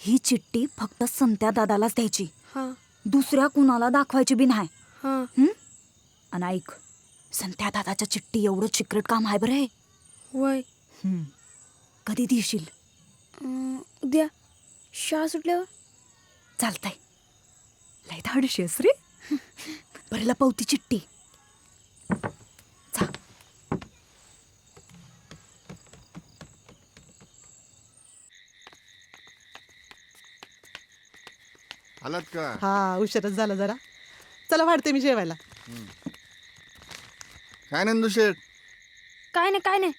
ही चिठ्ठी फक्त संत्या दादालाच द्यायची, हा दुसऱ्या कुणाला दाखवायची बी नाही. हा आणि ऐक, संत्या दादाच्या चिठ्ठी एवढं सिक्रेट काम आहे बरं हे. वय कधी देशील? उद्या शाळा सुटल्यावर. चालतंय. लय धाडशी आहेस रे. बरं लपवती चिठ्ठी. जा. आलात का? हा उशीरच झाला जरा. चला वाढते मी जेवायला. काय नंदू शेठ? काय नाही काय नाही.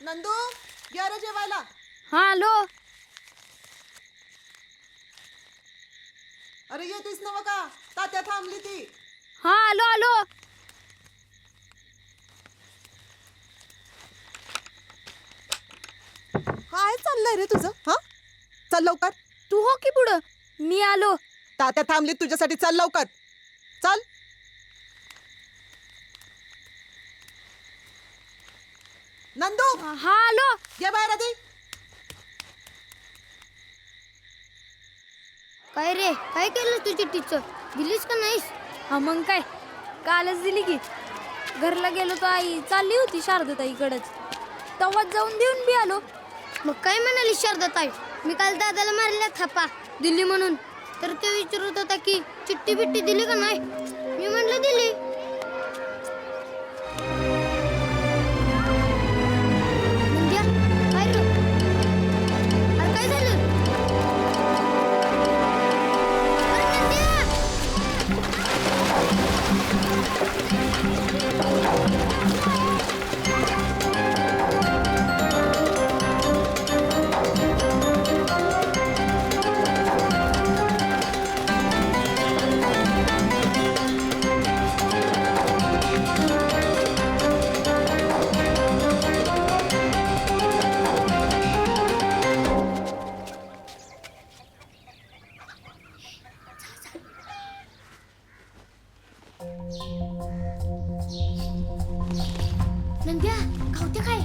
नंदू या रे जेवायला. हा आलो. अरे येतीस नव का? तात्या थांबली ती. हा आलो आलो. काय चाललंय रे तुझं? हा चल लवकर. तू हो की पुढं, मी आलो. तात्या थांबली तुझ्यासाठी. चल लवकर चल. नंदू हा आलो. ये बाहेर आधी. काय रे, काय केलं तू चिठ्ठीचं? दिलीस का नाहीस? हा मग काय, कालच दिली की. घरला गेलो तर आई चालली होती शारदाताईकडेच. तेव्हाच जाऊन देऊन बी आलो. मग काय म्हणाली शारदाताई? मी काल दादाला मारल्या थापा दिली म्हणून. तर ते विचारत होता की चिठ्ठी बिट्टी दिली का नाही. मी म्हणलं दिली. नंद्या, काय रे? अरे काय झालं? अरे नंद्या! नंद्या, खावते काय?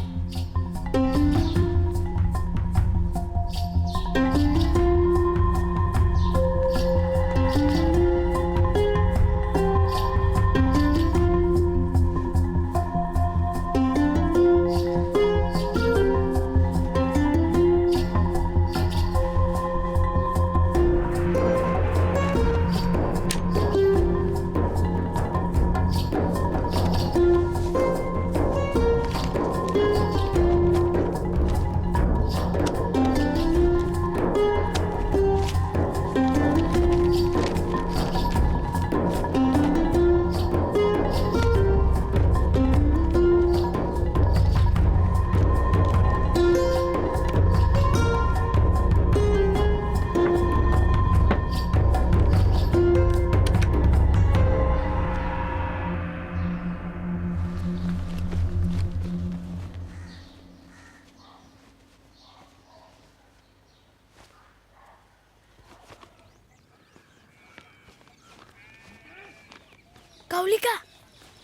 गावली का?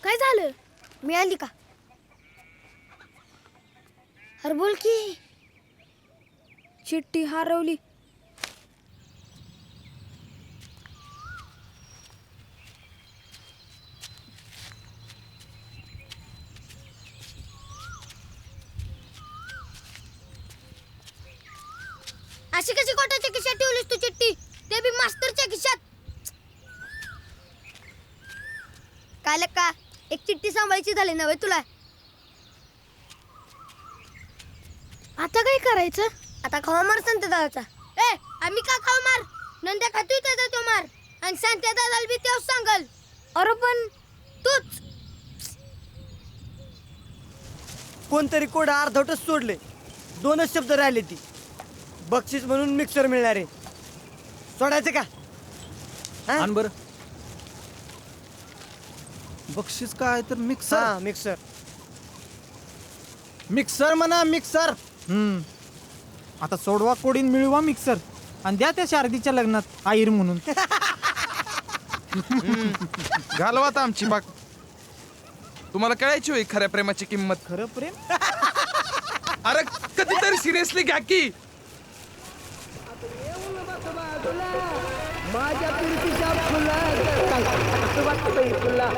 काय झालं? मिळाली का? अरे बोल की. चिठ्ठी हरवली. अशी कशी कोटाच्या खिशात ठेवलीस तू चिठ्ठी? ते बी मास्तरच्या खिशात. काय का एक चिठ्ठी सांभाळायची झाली नव्हे तुला? आता काय करायचं? आता खावा मार संत्या दादाचा. ए आम्ही का खावा मार? नंद्या खातोय त्याचा तो मार. आणि संत्या दादाला बी तेच सांगल. अरे पण तूच कोणतरी कोड अर्धवटच सोडले. 2च शब्द राहिले. ती बक्षीस म्हणून मिक्सर मिळणार आहे. सोडायचं का? हा? आण बरं. बक्षीस काय तर मिक्सर. हा मिक्सर. मिक्सर म्हणा मिक्सर. आता सोडवा कोडीन मिळवा मिक्सर आणि द्या त्या शारदीच्या लग्नात आईर म्हणून. घालवात आमची बाग. तुम्हाला कळायची होई खऱ्या प्रेमाची किंमत. खरं प्रेम अरे कधीतरी सिरियसली घ्या की. माझ्या प्रीतीच्या फुला कसं वाटतंय तुला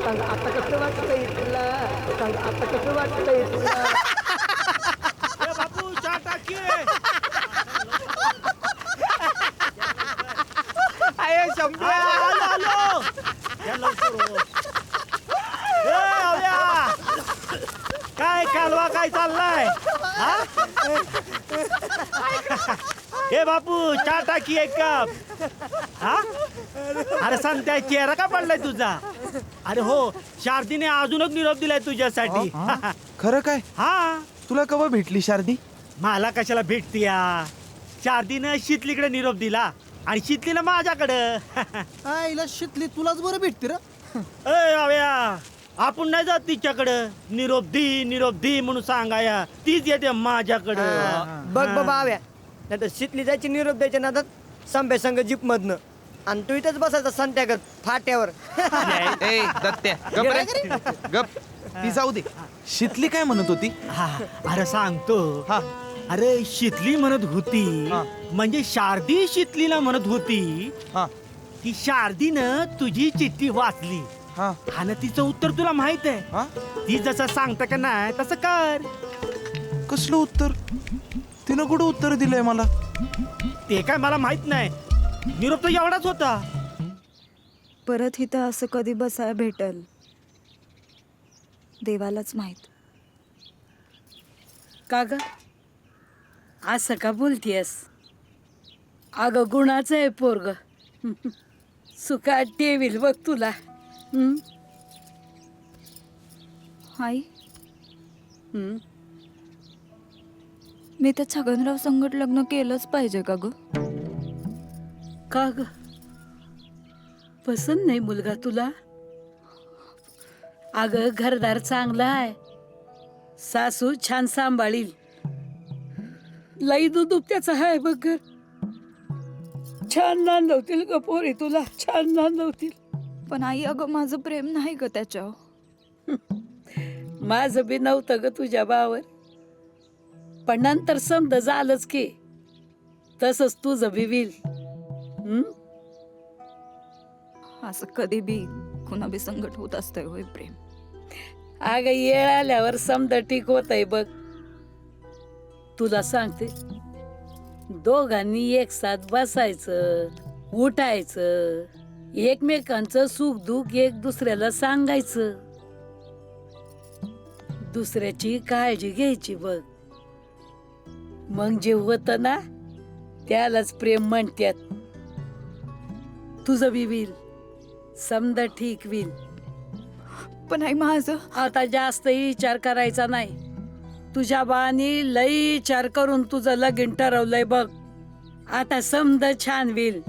सांग आता कसं वाटतंय तुला सांग आता कसं वाटतंय तुला बापू चहा टाकी अरे शंभ्या काय कालवा काय चाललाय हे बापू चहा टाकी एक कप. हा अरे सांगताय चेहरा का पडलाय तुझा. अरे हो शारदीने अजूनच निरोप दिलाय तुझ्यासाठी. खरं काय? हा तुला कवा भेटली शारदी? मला कशाला भेटती या. शारदीनं शीतलीकडे निरोप दिला आणि शीतलीनं माझ्याकडं. आईला शितली तुलाच बरं भेटते रे. अय आव्या आपण नाही जात तिच्याकडं. निरोप दी म्हणून सांगाया तीच येते माझ्याकडं. बघ बाबा आव्या नाही तर शितली जायची निरोप द्यायच्या नादात संभ्या संघ जीप मधनं आणि तू इथंच बसायचा संत्यागत फाट्यावर. ए दत्त्या गप रे. गप. ती जाऊ दे. शितली काय म्हणत होती? हा, अरे सांगतो. हा. अरे शीतली म्हणत होती हा. म्हणजे शारदी शीतलीला म्हणत होती हा की शारदीनं तुझी चिठ्ठी वाचली हा आणि तिचं उत्तर तुला माहित आहे. हा. ती जसं सांगतं का नाही तसं कर. कसलं उत्तर? तिनं कुठं उत्तर दिलंय मला? ते काय मला माहित नाही. निरोप तर एवढाच होता. परत इथं असं कधी बसायला भेटल देवालाच माहित. का ग असं का बोलतीयस? अगं गुणाचं आहे पोरग. सुखात ठेवील बघ तुला. आई हं? मी त्या छगनराव संगट लग्न केलंच पाहिजे का ग? का ग पसंत नाही मुलगा तुला? अगं घरदार चांगला आहे. सासू छान सांभाळील. लई दूध त्याचा आहे बघ घर. छान नांदवतील ग पोरी तुला. छान नांदवतील. पण आई अगं माझं प्रेम नाही ग त्याच्यावर. माझं बी नव्हतं ग तुझ्या भावावर. पण नंतर समज झालंच की तसंच तुझं बी होईल. असं कधी बी कुणा बी संगट होत असतंय होय प्रेम. अगं येळ आल्यावर समद ठीक होत आहे बघ. तुला सांगते दोघांनी एक साथ बसायचं उठायचं एकमेकांचं सुख दुःख एक दुसऱ्याला सांगायचं दुसऱ्याची काळजी घ्यायची बघ. मग जे होतं ना त्यालाच प्रेम म्हणतात. तुझं बी होईल समद ठीक होईल. पण आई माझं आता जास्त विचार करायचा नाही. तुझ्या बानी लई विचार करून तुझं लगीन ठरवलंय बघ. आता समद छान होईल.